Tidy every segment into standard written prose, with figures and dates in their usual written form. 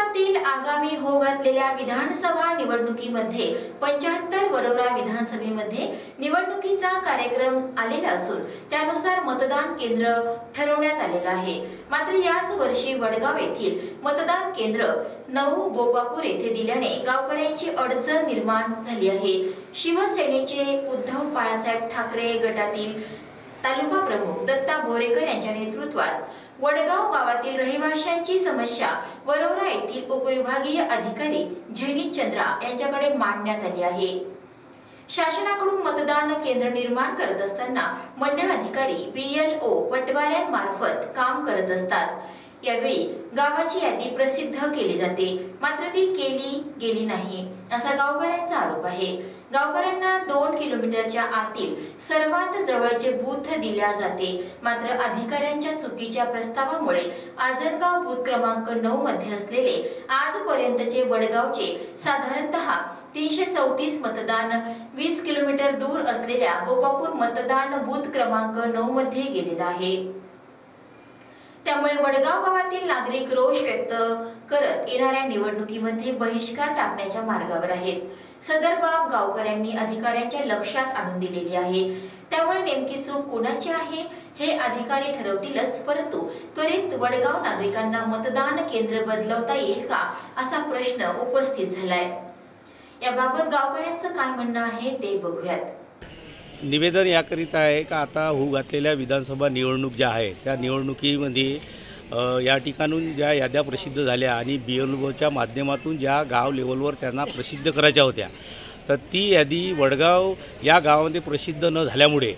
वडगावातील आगामी होऊ घातलेल्या विधानसभा निवडणुकीमध्ये 75 वडोरा विधानसभेमध्ये निवडणुकीचा कार्यक्रम आलेला असून त्यानुसार मतदान केंद्र ठरवण्यात आलेलं आहे। मात्र याच वर्षी वडगाव येथील मतदान केंद्र 9 बोपापूर येथे दिल्याने गावकऱ्यांची अडचण निर्माण झाली आहे। शिवसेनेचे उद्धव बाळासाहेब ठाकरे गटातील तालुका प्रमुख दत्ता बोरेकर यांच्या नेतृत्वात वडगाव गावातील रहिवाशांची समस्या वरोरा येथील उपविभागीय अधिकारी झैनित चंद्रा यांच्याकडे मांडण्यात आली आहे। शासनाकडून मतदान केंद्र निर्माण करत असताना मंडळ अधिकारी BLO पटवाऱ्यांमार्फत काम करत असतात। यावेळी गावाची यादी प्रसिद्ध केली जाते, मात्र ती केली गेली नाही असा गावकऱ्यांचा आरोप आहे। गावकऱ्यांना 2 किलोमीटरच्या आतील सर्वात जवळचे बूथ दिल्या जाते, मात्र अधिकाऱ्यांच्या चुकीच्या प्रस्तावामुळे आजनगाव बूथ क्रमांक 9 मध्ये असलेले आजपर्यंतचे वडगावचे साधारणतः 334 मतदान 20 किलोमीटर दूर असलेल्या बोपापूर मतदान बूथ क्रमांक 9 मध्ये गेलेला आहे। त्यामुळे वडगाव गावातील नागरिक रोष व्यक्त करत येणाऱ्या निवडणुकीमध्ये बहिष्कार टाकण्याच्या मार्गावर आहेत। सदर बाब गावकऱ्यांनी अधिकाऱ्यांच्या लक्षात आणून दिलेली आहे। त्यामुळे नेमकी चूक कोणाची आहे हे अधिकारी ठरवतीलच, परंतु त्वरित वडगाव नागरिकांना मतदान केंद्र बदलवता येईल का असा प्रश्न उपस्थित झालाय। याबाबत गावकऱ्यांचं काय म्हणणं आहे ते बघूयात। निवेदन याकरिता आहे का आता होऊ घातलेल्या विधानसभा निवडणूक ज्या आहे त्या निवडणुकीमध्ये या ठिकाणून ज्या याद्या प्रसिद्ध झाल्या आणि BLOच्या माध्यमातून ज्या गाव लेवलवर त्यांना प्रसिद्ध करायच्या होत्या, तर ती यादी वडगाव या गावामध्ये प्रसिद्ध न झाल्यामुळे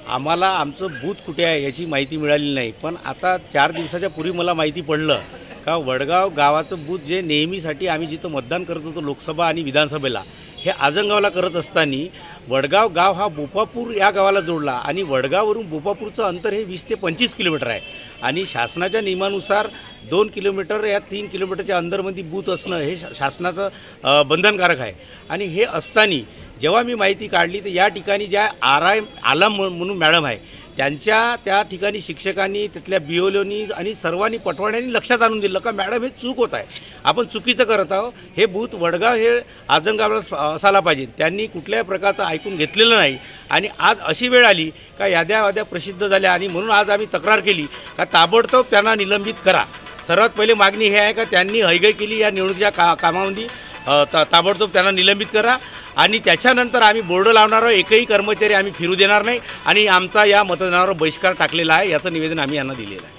आम्हाला आमचं बूथ कुठे आहे याची माहिती मिळाली नाही। पण आता 4 दिवसाच्या पूर्वी मला माहिती पडलं का वडगाव गावाचं बूथ जे नेहमीसाठी आम्ही जिथं मतदान करत होतो लोकसभा आणि विधानसभेला, हे आजनगावला करत असताना वडगाव गाव हा बोपापूर या गावाला जोडला आणि वडगाववरून बोपापूरचं अंतर हे 20 ते 25 किलोमीटर आहे आणि शासनाच्या नियमानुसार 2 किलोमीटर या 3 किलोमीटरच्या अंदरमध्ये बूथ असणं हे शासनाचं बंधनकारक आहे। आणि हे असताना जेव्हा मी माहिती काढली तर या ठिकाणी ज्या आलम म्हणून मॅडम आहे त्या ठिकाणी शिक्षकांनी तिथल्या BLOनी आणि सर्वांनी पटवाड्यांनी लक्षात आणून दिलं का मॅडम हे चूक होत आहे, आपण चुकीचं करत आहोत, हे बूथ वडगाव हे आजनगावला असायला पाहिजे। त्यांनी कुठल्याही प्रकारचं ऐकून घेतलेलं नाही आणि आज अशी वेळ आली का याद्या प्रसिद्ध झाल्या आणि म्हणून आज आम्ही तक्रार केली का ताबडतोब त्यांना निलंबित करा। सर्वात पहिले मागणी हे आहे का त्यांनी हयगय केली या निवडणुकीच्या कामामध्ये, ताबडतोब त्यांना निलंबित करा आणि त्याच्यानंतर आम्ही बोर्ड लावणारा एकही कर्मचारी आम्ही फिरू देणार नाही आणि आमचा या मतदानावर बहिष्कार टाकलेला आहे याचं निवेदन आम्ही यांना दिलेलं आहे।